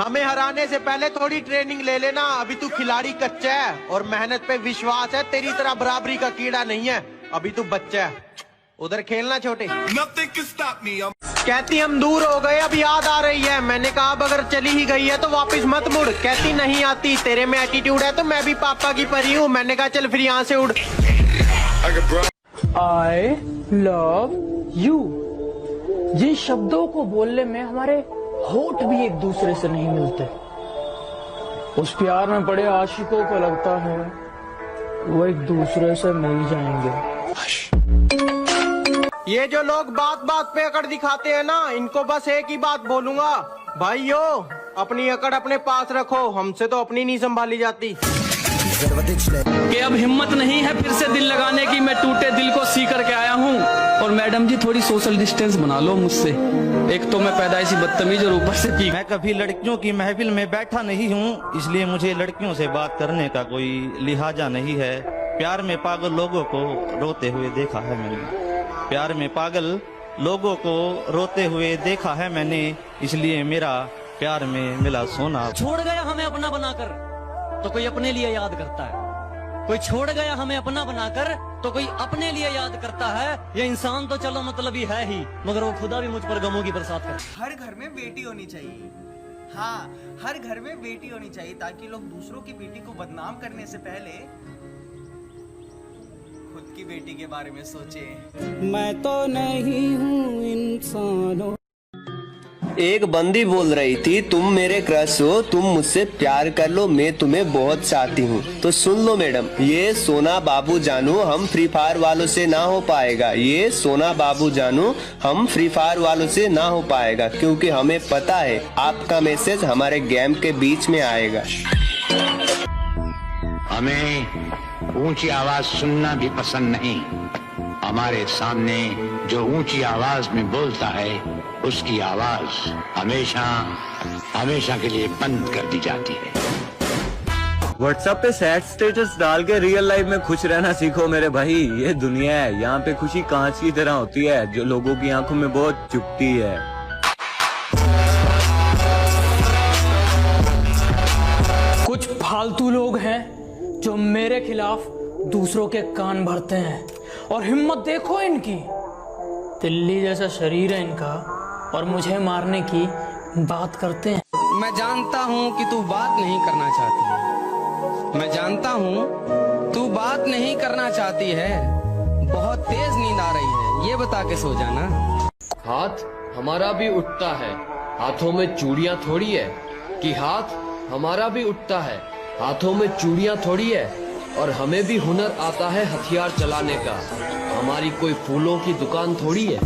हमें हराने से पहले थोड़ी ट्रेनिंग ले लेना। अभी तू खिलाड़ी कच्चा है और मेहनत पे विश्वास है। तेरी तरह बराबरी का कीड़ा नहीं है, अभी तू बच्चा है। उधर खेलना छोटे। कहती हम दूर हो गए, अब याद आ रही है। मैंने कहा अब अगर चली ही गई है तो वापस मत मुड़। कहती नहीं आती, तेरे में एटीट्यूड है तो मैं भी पापा की परी हूँ। मैंने कहा चल फिर यहाँ से उड़। I love you। जिन शब्दों को बोलने में हमारे होठ भी एक दूसरे से नहीं मिलते, उस प्यार में पड़े आशिकों को लगता है वो एक दूसरे से मिल जाएंगे। ये जो लोग बात बात पे अकड़ दिखाते हैं ना, इनको बस एक ही बात बोलूंगा, भाइयों अपनी अकड़ अपने पास रखो। हमसे तो अपनी नहीं संभाली जाती। कि अब हिम्मत नहीं है फिर से दिल लगाने की, मैं टूटे दिल को सी करके आया हूँ। और मैडम जी थोड़ी सोशल डिस्टेंस बना लो मुझसे, एक तो मैं पैदाइशी बदतमीज और ऊपर से पी। मैं कभी लड़कियों की महफिल में बैठा नहीं हूँ, इसलिए मुझे लड़कियों से बात करने का कोई लिहाजा नहीं है। प्यार में पागल लोगों को रोते हुए देखा है मैंने, प्यार में पागल लोगों को रोते हुए देखा है मैंने, इसलिए मेरा प्यार में मिला सोना। छोड़ गया हमें अपना बनाकर तो कोई अपने लिए याद करता है, कोई छोड़ गया हमें अपना बनाकर तो कोई अपने लिए याद करता है। ये इंसान तो चलो मतलब ही है ही, मगर वो खुदा भी मुझ पर गमों की बरसात करता है। हर घर में बेटी होनी चाहिए, हाँ हर घर में बेटी होनी चाहिए, ताकि लोग दूसरों की बेटी को बदनाम करने से पहले खुद की बेटी के बारे में सोचे। मैं तो नहीं हूँ इंसानों। एक बंदी बोल रही थी तुम मेरे क्रश हो, तुम मुझसे प्यार कर लो, मैं तुम्हें बहुत चाहती हूँ। तो सुन लो मैडम, ये सोना बाबू जानू हम फ्री फायर वालों से ना हो पाएगा। ये सोना बाबू जानू हम फ्री फायर वालों से ना हो पाएगा, क्योंकि हमें पता है आपका मैसेज हमारे गेम के बीच में आएगा। हमें ऊंची आवाज सुनना भी पसंद नहीं। हमारे सामने जो ऊंची आवाज में बोलता है उसकी आवाज हमेशा हमेशा के लिए बंद कर दी जाती है। व्हाट्सएप पे सैड स्टेटस डाल के रियल लाइफ में खुश रहना सीखो मेरे भाई। ये दुनिया है, यहाँ पे खुशी कांच की तरह होती है जो लोगों की आंखों में बहुत चुभती है। कुछ फालतू लोग हैं जो मेरे खिलाफ दूसरों के कान भरते हैं, और हिम्मत देखो इनकी, दिल्ली जैसा शरीर है इनका, और मुझे मारने की बात करते हैं। मैं जानता हूँ कि तू बात नहीं करना चाहती है, मैं जानता हूँ तू बात नहीं करना चाहती है। बहुत तेज नींद आ रही है, ये बता के सो जाना। हाथ हमारा भी उठता है, हाथों में चूड़ियां थोड़ी है। कि हाथ हमारा भी उठता है, हाथों में चूड़ियां थोड़ी है। और हमें भी हुनर आता है हथियार चलाने का, हमारी कोई फूलों की दुकान थोड़ी है।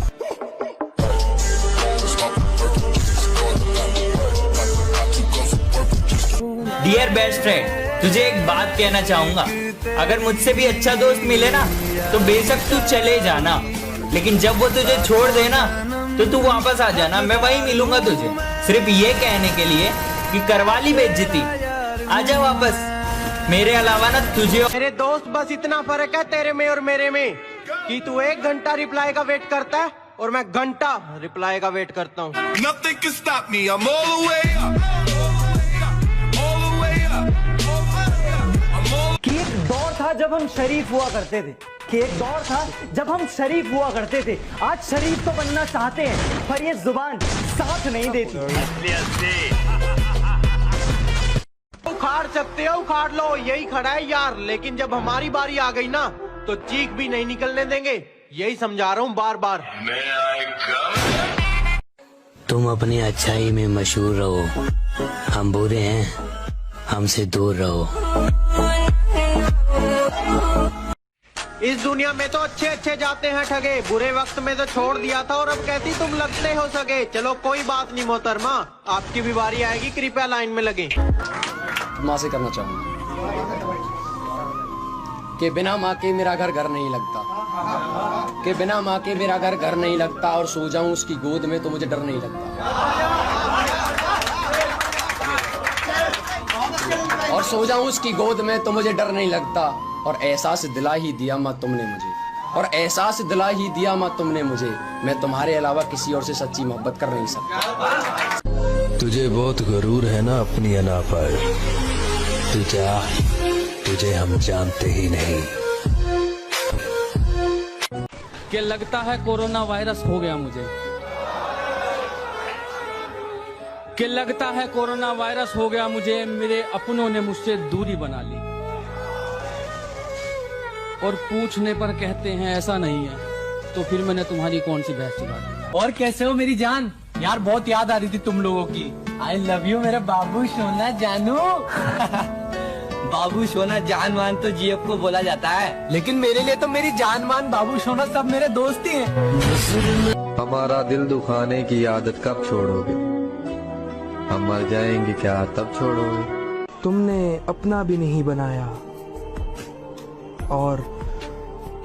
डियर बेस्ट फ्रेंड, तुझे एक बात कहना चाहूंगा। अगर मुझसे भी अच्छा दोस्त मिले ना तो बेशक तू चले जाना, लेकिन जब वो तुझे छोड़ देना तो तू वापस आ जाना, मैं वहीं मिलूंगा तुझे। सिर्फ ये कहने के लिए कि करवा ली बेइज्जती, आजा वापस। मेरे अलावा ना तुझे मेरे दोस्त बस इतना फर्क है तेरे में और मेरे में कि तू 1 घंटा रिप्लाई का वेट करता है और मैं घंटा रिप्लाई का वेट करता हूँ। कि एक दौर था जब हम शरीफ हुआ करते थे, कि एक दौर था जब हम शरीफ हुआ करते थे। आज शरीफ तो बनना चाहते हैं पर ये जुबान साथ नहीं देती। उखाड़ सकते हो उखाड़ लो, यही खड़ा है यार, लेकिन जब हमारी बारी आ गई ना तो चीख भी नहीं निकलने देंगे। यही समझा रहा हूँ बार बार। तुम अपनी अच्छाई में मशहूर रहो, हम बुरे हैं हमसे दूर रहो। इस दुनिया में तो अच्छे अच्छे जाते हैं ठगे, बुरे वक्त में तो छोड़ दिया था और अब कहती तुम लगते हो सगे। चलो कोई बात नहीं मोहतरमा, आपकी भी बारी आएगी, कृपया लाइन में लगे। माँ से करना चाहूंगा कि बिना माँ के मेरा घर नहीं लगता, कि बिना माँ के मेरा घर नहीं लगता। और सो जाऊं उसकी गोद में तो मुझे डर नहीं लगता, और सो जाऊं उसकी गोद में तो मुझे डर नहीं लगता। और एहसास दिला ही दिया माँ तुमने मुझे, और एहसास दिला ही दिया माँ तुमने मुझे। मैं तुम्हारे अलावा किसी और से सच्ची मोहब्बत कर नहीं सकता। तुझे बहुत गरूर है ना अपनी अना पर। तुझे हम जानते ही नहीं। कि लगता है कोरोना वायरस हो गया मुझे, कि लगता है कोरोना वायरस हो गया मुझे। मेरे अपनों ने मुझसे दूरी बना ली और पूछने पर कहते हैं ऐसा नहीं है, तो फिर मैंने तुम्हारी कौन सी बहस चला दी। और कैसे हो मेरी जान? यार बहुत याद आ रही थी तुम लोगों की। आई लव यू मेरा बाबू सोना जानू। बाबू सोना जान मान तो जीएफ को बोला जाता है, लेकिन मेरे लिए तो मेरी जान मान बाबू सोना सब मेरे दोस्त ही हैं। हमारा दिल दुखाने की आदत कब छोड़ोगे? हम मर जाएंगे क्या तब छोड़ोगे? तुमने अपना भी नहीं बनाया और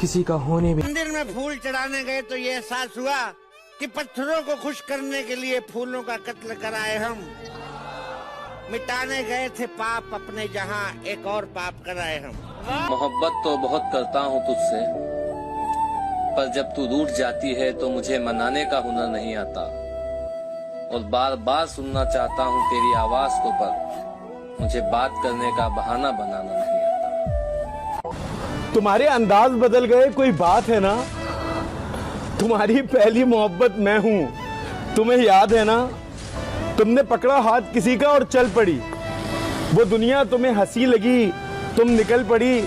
किसी का होने भी। मंदिर में फूल चढ़ाने गए तो ये एहसास हुआ कि पत्थरों को खुश करने के लिए फूलों का कत्ल कराए हम। मिटाने गए थे पाप अपने जहां एक और पाप कराए हम। मोहब्बत तो बहुत करता हूँ तुझसे, पर जब तू रूठ जाती है तो मुझे मनाने का हुनर नहीं आता। और बार बार सुनना चाहता हूँ तेरी आवाज को, पर मुझे बात करने का बहाना बनाना नहीं आता। तुम्हारे अंदाज बदल गए कोई बात है ना? तुम्हारी पहली मोहब्बत मैं हूँ, तुम्हें याद है ना? तुमने पकड़ा हाथ किसी का और चल पड़ी, वो दुनिया तुम्हें हंसी लगी, तुम निकल पड़ी।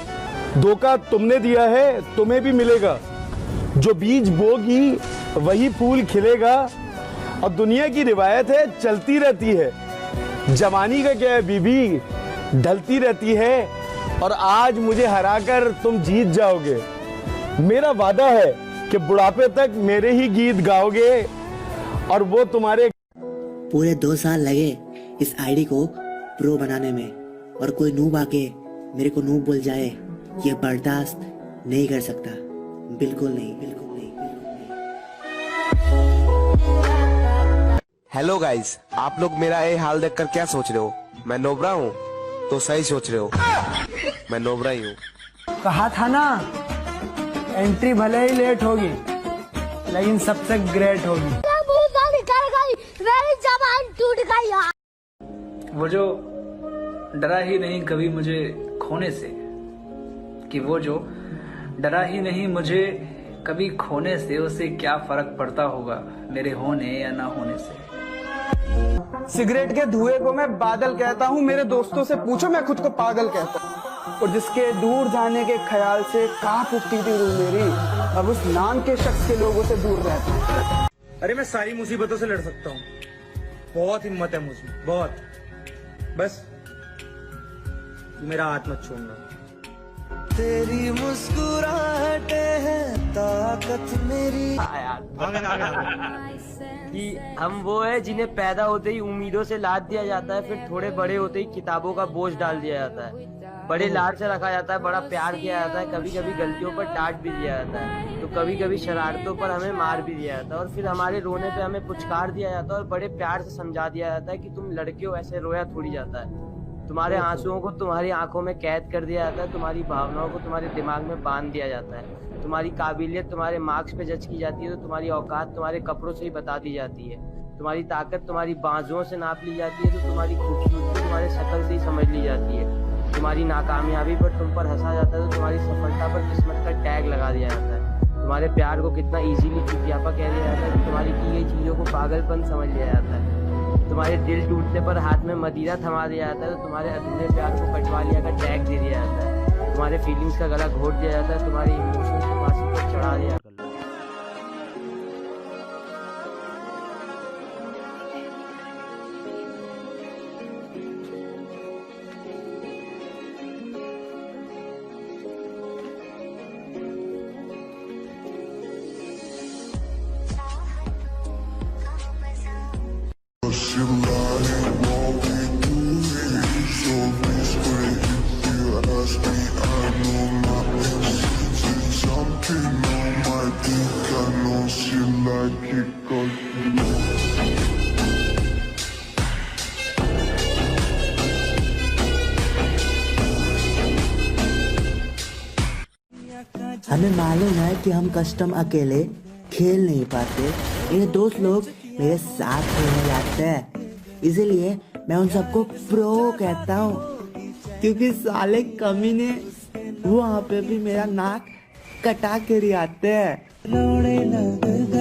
धोखा तुमने दिया है, तुम्हें भी मिलेगा। जो बीज बोगी वही फूल खिलेगा। और दुनिया की रिवायत है चलती रहती है। जवानी का क्या है बीबी, ढलती रहती है। और आज मुझे हराकर तुम जीत जाओगे। मेरा वादा है कि बुढ़ापे तक मेरे ही गीत गाओगे और वो तुम्हारे। पूरे 2 साल लगे इस आईडी को प्रो बनाने में, और कोई नूब आके मेरे को नूब बोल जाए, ये बर्दाश्त नहीं कर सकता। बिल्कुल नहीं, बिल्कुल नहीं, बिल्कुल नहीं। हेलो गाइस, आप लोग मेरा ये हाल देखकर क्या सोच रहे हो? मैं नोबरा हूँ? तो सही सोच रहे हो, मैं नोबरा ही हूँ। कहा था ना, एंट्री भले ही लेट होगी लेकिन सबसे ग्रेट होगी। टूट गई यार। वो जो डरा ही नहीं कभी मुझे खोने से, कि वो जो डरा ही नहीं मुझे कभी खोने से, उसे क्या फर्क पड़ता होगा मेरे होने या ना होने से। सिगरेट के धुएं को मैं बादल कहता हूँ, मेरे दोस्तों से पूछो मैं खुद को पागल कहता हूँ। और जिसके दूर जाने के ख्याल से कांप उठती थी रूह मेरी, अब उस नाम के शख्स के लोगों से दूर रहती हूँ। अरे मैं सारी मुसीबतों से लड़ सकता हूँ, बहुत हिम्मत है मुझमें, बहुत। बस मेरा हाथ मत छोड़ना। तेरी मुस्कुराहटे हैं ताकत मेरी। कि हम वो है जिन्हें पैदा होते ही उम्मीदों से लाद दिया जाता है, फिर थोड़े बड़े होते ही किताबों का बोझ डाल दिया जाता है। बड़े लाड से रखा जाता है, बड़ा प्यार किया जाता है, कभी कभी गलतियों पर डांट भी दिया जाता है, तो कभी कभी शरारतों पर हमें मार भी दिया जाता है, और फिर हमारे रोने पे हमें पुचकार दिया जाता है और बड़े प्यार से समझा दिया जाता है कि तुम लड़के हो, ऐसे रोया थोड़ी जाता है। तुम्हारे आंसुओं को तुम्हारी आंखों में कैद कर दिया जाता है, तुम्हारी भावनाओं को तुम्हारे दिमाग में बांध दिया जाता है, तुम्हारी काबिलियत तुम्हारे मार्क्स पे जज की जाती है, तो तुम्हारी औकात तुम्हारे कपड़ों से ही बता दी जाती है, तुम्हारी ताकत तुम्हारी बाजुओं से नाप ली जाती है, तो तुम्हारी खूबसूरती तुम्हारे शक्ल से ही समझ ली जाती है, तुम्हारी नाकामयाबी पर तुम पर हंसा जाता है, तो तुम्हारी सफलता पर किस्मत का टैग लगा दिया जाता है, तुम्हारे प्यार को कितना इजीली चुटियापा कह दिया जाता है, तुम्हारी की गई चीज़ों को पागलपन समझ लिया जाता है, तुम्हारे दिल टूटने पर हाथ में मदिरा थमा दिया जाता है, तो तुम्हारे अधूरे प्यार को कटवा लिया का टैग दे दिया जाता है, तुम्हारे फीलिंग्स का गला घोट दिया जाता है, तुम्हारी इमोशंस को फांसी पर चढ़ा दिया जाता है। हमें मालूम है कि हम कस्टम अकेले खेल नहीं पाते, ये दोस्त लोग मेरे साथ खेलने लगते हैं, इसीलिए मैं उन सबको प्रो कहता हूँ, क्योंकि साले कमीने वहाँ पे भी मेरा नाक कटा के रियाते हैं।